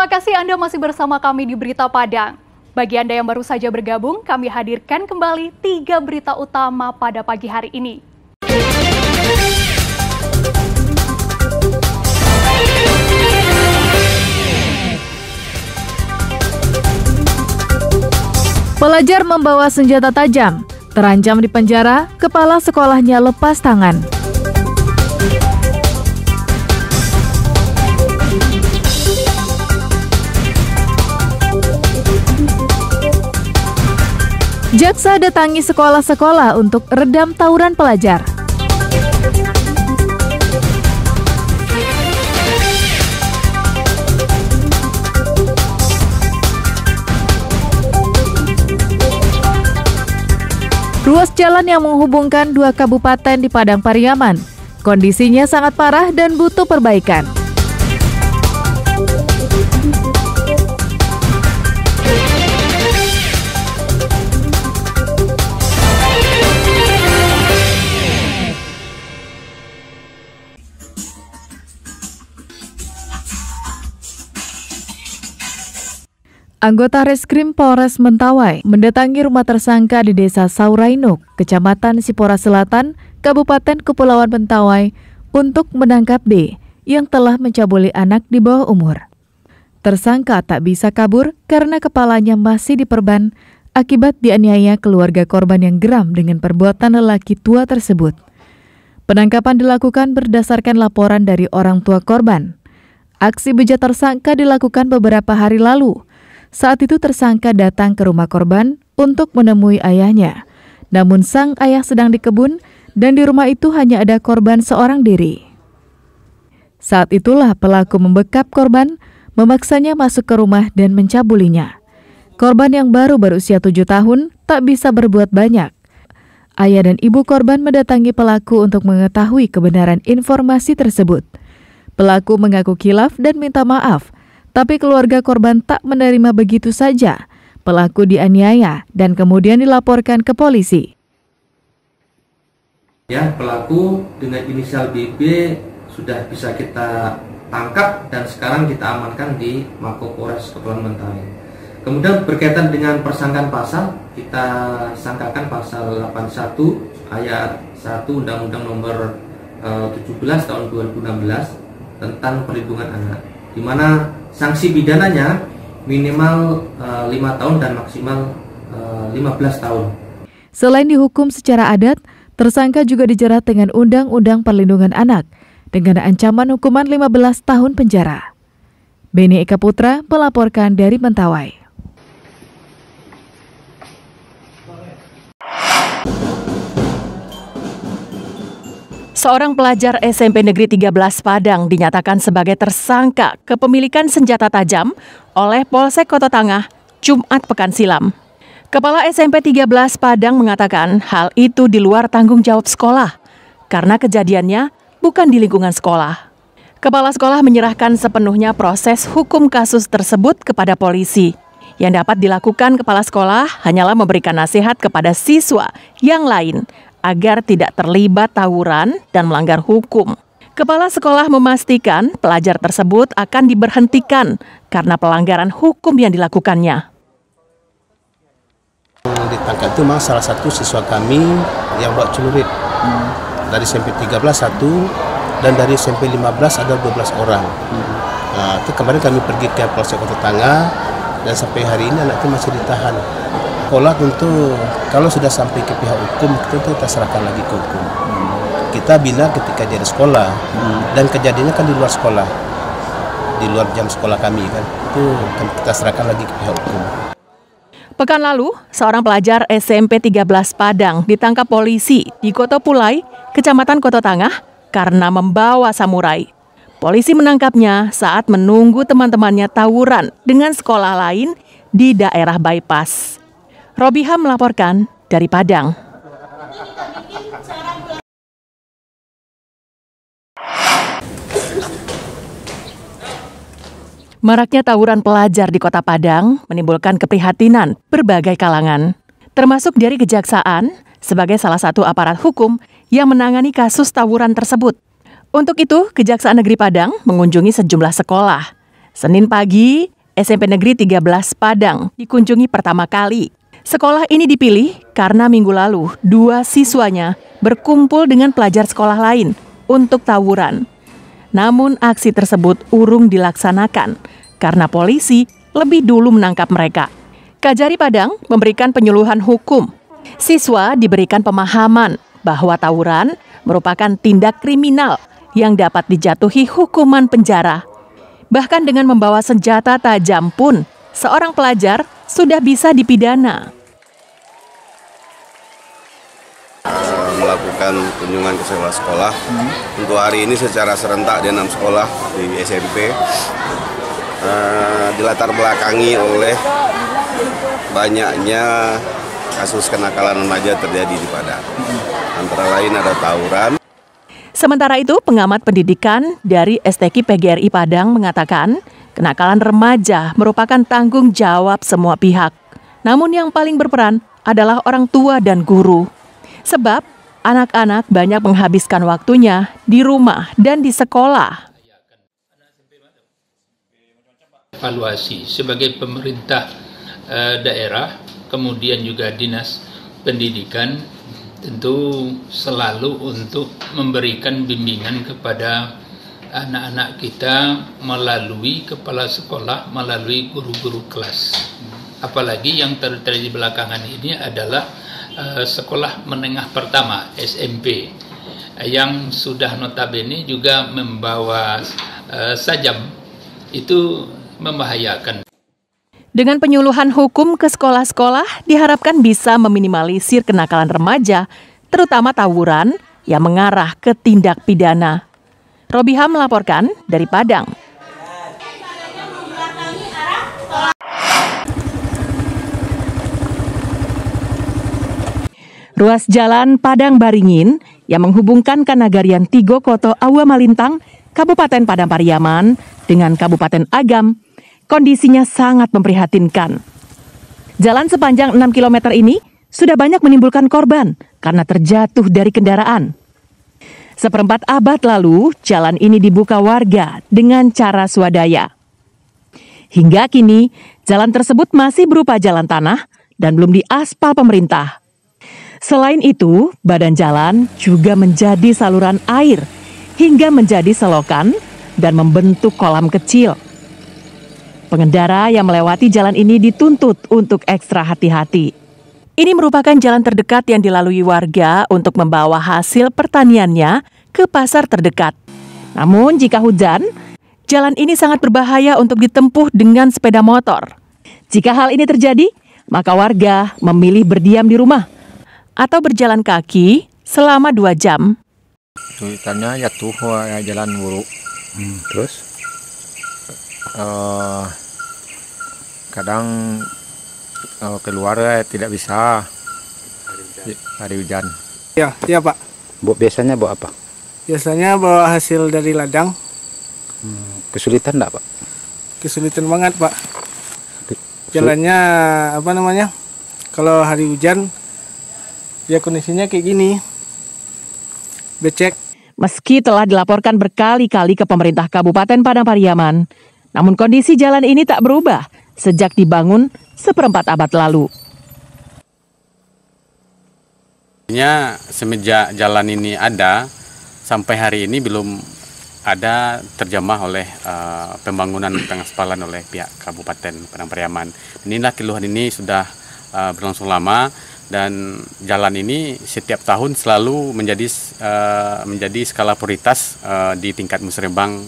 Terima kasih Anda masih bersama kami di Berita Padang. Bagi Anda yang baru saja bergabung, kami hadirkan kembali 3 berita utama pada pagi hari ini. Pelajar membawa senjata tajam, terancam di penjara, kepala sekolahnya lepas tangan. Jaksa datangi sekolah-sekolah untuk redam tawuran pelajar. Ruas jalan yang menghubungkan 2 kabupaten di Padang Pariaman, kondisinya sangat parah dan butuh perbaikan. Anggota Reskrim Polres Mentawai mendatangi rumah tersangka di Desa Saurainuk, Kecamatan Sipora Selatan, Kabupaten Kepulauan Mentawai untuk menangkap D yang telah mencabuli anak di bawah umur. Tersangka tak bisa kabur karena kepalanya masih diperban akibat dianiaya keluarga korban yang geram dengan perbuatan lelaki tua tersebut. Penangkapan dilakukan berdasarkan laporan dari orang tua korban. Aksi bejat tersangka dilakukan beberapa hari lalu. Saat itu tersangka datang ke rumah korban untuk menemui ayahnya. Namun sang ayah sedang di kebun dan di rumah itu hanya ada korban seorang diri. Saat itulah pelaku membekap korban, memaksanya masuk ke rumah dan mencabulinya. Korban yang baru berusia 7 tahun tak bisa berbuat banyak. Ayah dan ibu korban mendatangi pelaku untuk mengetahui kebenaran informasi tersebut. Pelaku mengaku khilaf dan minta maaf. Tapi keluarga korban tak menerima begitu saja. Pelaku dianiaya dan kemudian dilaporkan ke polisi. Ya, pelaku dengan inisial BB sudah bisa kita tangkap dan sekarang kita amankan di Mapolres Kepulauan Mentawai. Kemudian berkaitan dengan persangkaan pasal, kita sangkakan pasal 81 ayat 1 Undang-Undang Nomor 17 tahun 2016 tentang perlindungan anak, di mana sanksi pidananya minimal 5 tahun dan maksimal 15 tahun. Selain dihukum secara adat, tersangka juga dijerat dengan Undang-Undang Perlindungan Anak dengan ancaman hukuman 15 tahun penjara. Beni Eka Putra melaporkan dari Mentawai. Seorang pelajar SMP Negeri 13 Padang dinyatakan sebagai tersangka kepemilikan senjata tajam oleh Polsek Kota Tangah Jumat pekan silam. Kepala SMP 13 Padang mengatakan hal itu di luar tanggung jawab sekolah karena kejadiannya bukan di lingkungan sekolah. Kepala sekolah menyerahkan sepenuhnya proses hukum kasus tersebut kepada polisi. Yang dapat dilakukan kepala sekolah hanyalah memberikan nasihat kepada siswa yang lain agar tidak terlibat tawuran dan melanggar hukum. Kepala sekolah memastikan pelajar tersebut akan diberhentikan karena pelanggaran hukum yang dilakukannya. Ditangkap itu memang salah satu siswa kami yang bawa celurit. Dari SMP 13 1 dan dari SMP 15 ada 12 orang. Itu kemarin kami pergi ke Polsek Kota Tangah dan sampai hari ini anak itu masih ditahan. Sekolah tentu kalau sudah sampai ke pihak hukum kita serahkan lagi ke hukum. Kita bina ketika dia di sekolah dan kejadiannya kan di luar sekolah, di luar jam sekolah kami kan, itu kita serahkan lagi ke pihak hukum. Pekan lalu, seorang pelajar SMP 13 Padang ditangkap polisi di Kota Pulai, Kecamatan Kota Tangah karena membawa samurai. Polisi menangkapnya saat menunggu teman-temannya tawuran dengan sekolah lain di daerah Bypass. Robiha melaporkan dari Padang. Maraknya tawuran pelajar di Kota Padang menimbulkan keprihatinan berbagai kalangan, termasuk dari Kejaksaan sebagai salah satu aparat hukum yang menangani kasus tawuran tersebut. Untuk itu, Kejaksaan Negeri Padang mengunjungi sejumlah sekolah. Senin pagi, SMP Negeri 13 Padang dikunjungi pertama kali. Sekolah ini dipilih karena minggu lalu 2 siswanya berkumpul dengan pelajar sekolah lain untuk tawuran. Namun aksi tersebut urung dilaksanakan karena polisi lebih dulu menangkap mereka. Kajari Padang memberikan penyuluhan hukum. Siswa diberikan pemahaman bahwa tawuran merupakan tindak kriminal yang dapat dijatuhi hukuman penjara. Bahkan dengan membawa senjata tajam pun, seorang pelajar sudah bisa dipidana. Melakukan kunjungan ke sekolah. Untuk hari ini secara serentak di 6 sekolah di SMP. Dilatar belakangi oleh banyaknya kasus kenakalan remaja terjadi di Padang. Antara lain ada tawuran. Sementara itu, pengamat pendidikan dari STQ PGRI Padang mengatakan kenakalan remaja merupakan tanggung jawab semua pihak. Namun yang paling berperan adalah orang tua dan guru. Sebab anak-anak banyak menghabiskan waktunya di rumah dan di sekolah. Evaluasi sebagai pemerintah daerah, kemudian juga dinas pendidikan, tentu selalu untuk memberikan bimbingan kepada anak-anak kita melalui kepala sekolah, melalui guru-guru kelas. Apalagi yang terjadi belakangan ini adalah sekolah menengah pertama SMP yang sudah notabene juga membawa sajam, itu membahayakan. Dengan penyuluhan hukum ke sekolah-sekolah diharapkan bisa meminimalisir kenakalan remaja, terutama tawuran yang mengarah ke tindak pidana. Robiha melaporkan dari Padang. Ruas jalan Padang Baringin yang menghubungkan Kanagarian Tigo Koto Awa Malintang, Kabupaten Padang Pariaman dengan Kabupaten Agam, kondisinya sangat memprihatinkan. Jalan sepanjang 6 km ini sudah banyak menimbulkan korban karena terjatuh dari kendaraan. Seperempat abad lalu, jalan ini dibuka warga dengan cara swadaya. Hingga kini, jalan tersebut masih berupa jalan tanah dan belum diaspal pemerintah. Selain itu, badan jalan juga menjadi saluran air hingga menjadi selokan dan membentuk kolam kecil. Pengendara yang melewati jalan ini dituntut untuk ekstra hati-hati. Ini merupakan jalan terdekat yang dilalui warga untuk membawa hasil pertaniannya ke pasar terdekat. Namun jika hujan, jalan ini sangat berbahaya untuk ditempuh dengan sepeda motor. Jika hal ini terjadi, maka warga memilih berdiam di rumah atau berjalan kaki selama 2 jam. Kesulitannya jatuh jalan buruk. Terus? Kadang keluar tidak bisa hari hujan. Iya Pak. Biasanya bawa apa? Biasanya bawa hasil dari ladang. Kesulitan enggak, Pak? Kesulitan banget Pak. Jalannya kalau hari hujan ya kondisinya kayak gini. Becek. Meski telah dilaporkan berkali-kali ke pemerintah Kabupaten Padang Pariaman, namun kondisi jalan ini tak berubah sejak dibangun seperempat abad lalu. Semenjak jalan ini ada, sampai hari ini belum ada terjamah oleh pembangunan pengaspalan oleh pihak Kabupaten Padang Pariaman. Inilah keluhan ini sudah berlangsung lama, dan jalan ini setiap tahun selalu menjadi skala prioritas di tingkat musrembang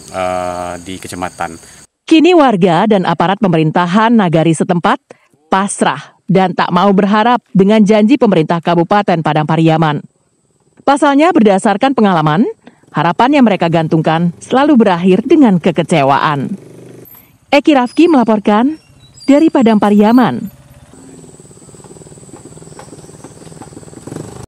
di kecamatan. Kini warga dan aparat pemerintahan nagari setempat pasrah dan tak mau berharap dengan janji pemerintah Kabupaten Padang Pariaman. Pasalnya berdasarkan pengalaman, harapan yang mereka gantungkan selalu berakhir dengan kekecewaan. Eki Rafki melaporkan dari Padang Pariaman.